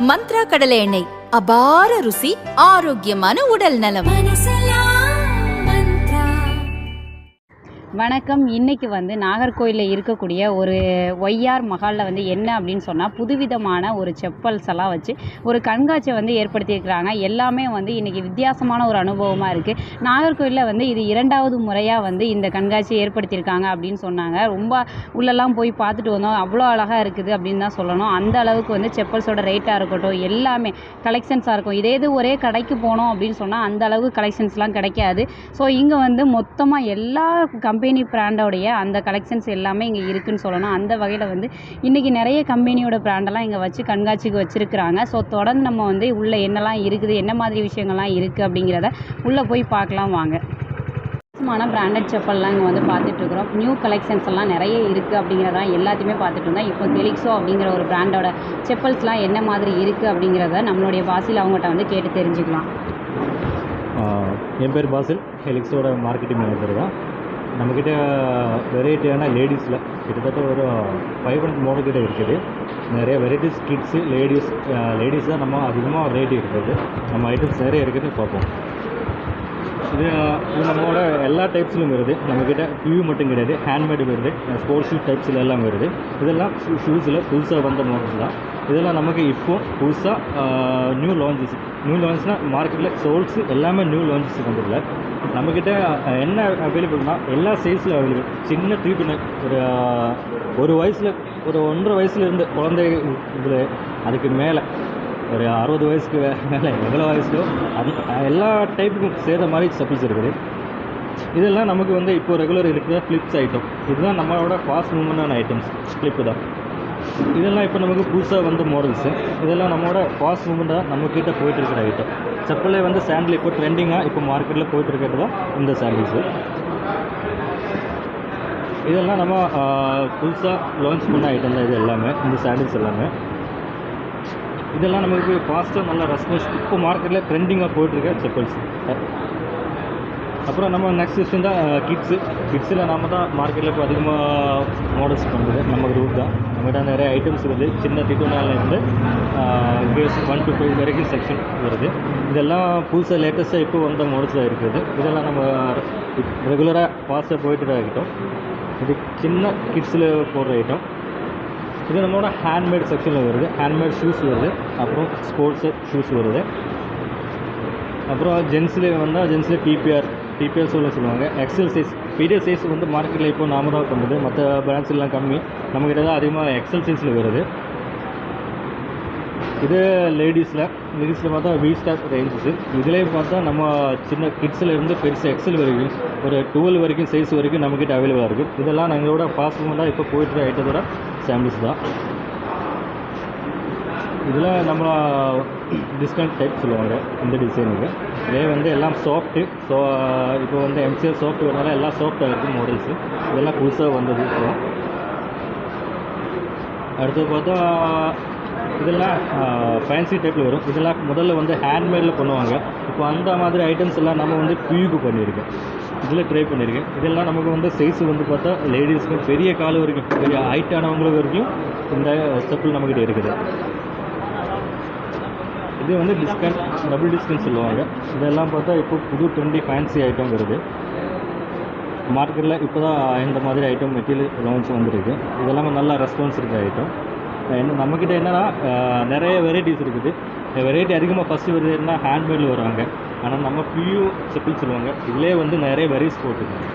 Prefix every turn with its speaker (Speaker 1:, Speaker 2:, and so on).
Speaker 1: மந்த்ரா கடலை எண்ணெய், அபார ருசி, ஆரோக்கியமான உடல் நலம்.
Speaker 2: வணக்கம். இன்றைக்கி நாகர்கோயிலில் இருக்கக்கூடிய ஒரு ஒய்ஆர் மஹாலில் என்ன அப்படின்னு சொன்னால், புதுவிதமான ஒரு செப்பல்ஸ் எல்லாம் வச்சு ஒரு கண்காட்சியை ஏற்படுத்தியிருக்கிறாங்க. எல்லாமே இன்றைக்கி வித்தியாசமான ஒரு அனுபவமாக இருக்குது. நாகர்கோயிலில் இது 2வது முறையாக இந்த கண்காட்சியை ஏற்படுத்தியிருக்காங்க அப்படின்னு சொன்னாங்க. ரொம்ப உள்ளெல்லாம் போய் பார்த்துட்டு வந்தோம். அவ்வளோ அழகாக இருக்குது அப்படின்னு தான் சொல்லணும். அந்த அளவுக்கு செப்பல்ஸோட ரேட்டாக இருக்கட்டும், எல்லாமே கலெக்ஷன்ஸாக இருக்கும். இதே இது ஒரே கடைக்கு போனோம் அப்படின்னு சொன்னால் அந்த அளவுக்கு கலெக்ஷன்ஸ்லாம் கிடைக்காது. ஸோ இங்கே மொத்தமாக எல்லா கம்பெனி பிராண்டோடைய அந்த கலெக்ஷன்ஸ் எல்லாமே இங்கே இருக்குதுன்னு சொல்லணும். அந்த வகையில் இன்றைக்கி நிறைய கம்பெனியோட பிராண்டெல்லாம் இங்கே வச்சு கண்காட்சிக்கு வச்சுருக்கிறாங்க. ஸோ தொடர்ந்து நம்ம உள்ளே என்னெல்லாம் இருக்குது, என்ன மாதிரி விஷயங்கள்லாம் இருக்குது அப்படிங்கிறத உள்ளே போய் பார்க்கலாம் வாங்க. பிராண்டட் செப்பல்லாம் இங்கே பார்த்துட்ருக்குறோம். நியூ கலெக்ஷன்ஸ் எல்லாம் நிறைய இருக்குது அப்படிங்கிறதான் எல்லாத்தையுமே பார்த்துட்டு இருந்தோம். இப்போ கெலிக்ஸோ அப்படிங்கிற ஒரு பிராண்டோட செப்பல்ஸ்லாம் என்ன மாதிரி இருக்குது அப்படிங்கிறத நம்மளுடைய பாசில் அவங்ககிட்ட கேட்டு தெரிஞ்சுக்கலாம்.
Speaker 3: என் பேர் பாசில், ஹெலிக்ஸோட மார்க்கெட்டிங் மேனேஜர் தான். நம்மக்கிட்ட வெரைட்டியான லேடிஸில் கிட்டத்தட்ட ஒரு 500 மாடல் கிட்ட இருக்குது. நிறைய வெரைட்டிஸ் கிட்ஸு, லேடிஸ் தான் நம்ம அதிகமாக வெரைட்டி இருக்குது. நம்ம ஐட்டம்ஸ் நிறைய இருக்குது பார்ப்போம். இது நம்மளோட எல்லா டைப்ஸ்லையும் வருது. நம்மக்கிட்ட டியூ மட்டும் கிடையாது, ஹேண்ட்மேடு வருது, ஸ்போர்ட்ஸ் ஷூ டைப்ஸில் எல்லாம் வருது. இதெல்லாம் ஷூஸில் புதுசாக வந்த மாடல்ஸ் தான். இதெல்லாம் நமக்கு இப்போது புதுசாக நியூ லான்ச்சஸ்னால் மார்க்கெட்டில் சோல்ஸு எல்லாமே நியூ லான்ச்சஸ் வந்துடல. நம்மக்கிட்ட என்ன அவைலபிள்னால் எல்லா சைஸில் அவைலபிள். சின்ன ட்ரீட்னு ஒரு வயசில் ஒரு 1.5 வயசுலேருந்து குழந்தை இதில் அதுக்கு மேலே ஒரு 60 வயசுக்கு மேலே எவ்வளோ வயசுலோ அது எல்லா டைப்புக்கும் சேர்ந்த மாதிரி செப்பல்ஸ் இருக்குது. இதெல்லாம் நமக்கு இப்போ ரெகுலர் இருக்கிற ஃப்ளிப்ஸ் ஐட்டம். இதுதான் நம்மளோட ஃபாஸ்ட் மூவ்மெண்டான ஐட்டம்ஸ். ஃப்ளிப்பு தான் இதெல்லாம். இப்போ நமக்கு புதுசாக வந்த மாடல்ஸு. இதெல்லாம் நம்மளோட ஃபாஸ்ட் மூவ்மெண்ட்டாக நம்மக்கிட்ட போயிட்டுருக்கிற ஐட்டம். செப்பலே சாண்டில் இப்போ ட்ரெண்டிங்காக இப்போ மார்க்கெட்டில் போயிட்டுருக்கிறது தான் இந்த சாண்டில்ஸு. இதெல்லாம் நம்ம புதுசாக லான்ச் பண்ண ஐட்டம் தான். இது எல்லாமே இந்த சாண்டில்ஸ் எல்லாமே. இதெல்லாம் நமக்கு ஃபாஸ்ட்டாக நல்லா ரெஸ்பான்ஸ் இப்போ மார்க்கெட்டில் ட்ரெண்டிங்காக போயிட்டுருக்க செப்பல்ஸ். அப்புறம் நம்ம நெக்ஸ்ட் விஷயம் தான் கிட்ஸில் நம்ம தான் மார்க்கெட்டில் இப்போ அதிகமாக மாடல்ஸ் பண்ணுறது நம்ம குரூப் தான். நம்மகிட்ட நிறைய ஐட்டம்ஸ் வருது. சின்ன திட்டோனாலேருந்து கேஸ் 1 to 5 வரைக்கும் செக்ஷன் வருது. இதெல்லாம் புதுசாக லேட்டஸ்ட்டாக இப்போ வந்த மாடல்ஸாக இருக்குது. இதெல்லாம் நம்ம ரெகுலராக ஃபாஸ்ட்டாக போயிட்டு ஐட்டம். இது சின்ன கிட்ஸில் போடுற ஐட்டம். இது நம்மளோட ஹேண்ட்மேட் செக்ஷனில் வருது. ஹேண்ட்மேட் ஷூஸ் வருது, அப்புறம் ஸ்போர்ட்ஸு ஷூஸ் வருது. அப்புறம் ஜென்ஸில் டிபிஆர் சொல்லுவாங்க. எக்ஸல் சைஸ், பெரிய சைஸ் மார்க்கெட்டில் இப்போ நாம தான் பண்ணுறது. மற்ற பிராண்ட்ஸ் எல்லாம் கம்மி. நம்மக்கிட்ட தான் அதிகமாக எக்ஸல் சைஸில் வருது. இது லேடிஸில் பார்த்தா வி ஸ்டாப் ரேஞ்சஸு. இதிலே பார்த்தா நம்ம சின்ன கிட்ஸில் இருந்து பெருசு எக்ஸல் வரைக்கும் ஒரு 12 வரைக்கும் சைஸ் வரைக்கும் நம்மக்கிட்ட அவைலபிளாக இருக்குது. இதெல்லாம் எங்களோட ஃபாஸ்ட் மூவ்மெண்ட்டாக இப்போ போயிட்டு ஐட்டத்தோட சாம்பிள்ஸ் தான். இதில் நம்ம டிஸ்கவுண்ட் டைப் சொல்லுவாங்க இந்த டிசைனுக்கு. இதே எல்லாம் சாஃப்ட்டு. ஸோ இப்போ எம்சிஆர் சாஃப்ட் வரனால எல்லாம் சாஃப்டாக இருக்குது மாடல்ஸு. இதெல்லாம் புதுசாக வந்தது. இப்போ அடுத்து பார்த்தா இதெல்லாம் ஃபேன்சி டைப்பில் வரும். இதெல்லாம் முதல்ல ஹேண்ட்மேடில் பண்ணுவாங்க. இப்போ அந்த மாதிரி ஐட்டம்ஸ் எல்லாம் நம்ம பியூக்கு பண்ணியிருக்கேன். இதில் ட்ரை பண்ணியிருக்கேன். இதெல்லாம் நமக்கு சைஸு பார்த்தா லேடிஸ்க்கு பெரிய கால் வரைக்கும், பெரிய ஹைட்டானவங்களுக்கு வரைக்கும் இந்த செப்பல் நம்மக்கிட்ட இருக்குது. இது டிஸ்கவுண்ட், டபுள் டிஸ்கவுண்ட் சொல்லுவாங்க. இதெல்லாம் பார்த்தா இப்போ புது ட்ரெண்டி ஃபேன்சி ஐட்டம் வருது மார்க்கெட்டில். இப்போ தான் இந்த மாதிரி ஐட்டம் மெட்டீரியல் லான்ச் வந்துருக்கு. இதெல்லாம் நல்லா ரெஸ்பான்ஸ் இருக்கிற ஐட்டம். நம்மக்கிட்ட என்னென்னா நிறைய வெரைட்டிஸ் இருக்குது. வெரைட்டி அதிகமாக ஃபஸ்ட்டு வருதுன்னா ஹேண்ட்மேடில் வருவாங்க. ஆனால் நம்ம பியூ செப்பல் சொல்லுவாங்க. இதிலே நிறைய வெரைட்டிஸ் போட்டுருக்காங்க.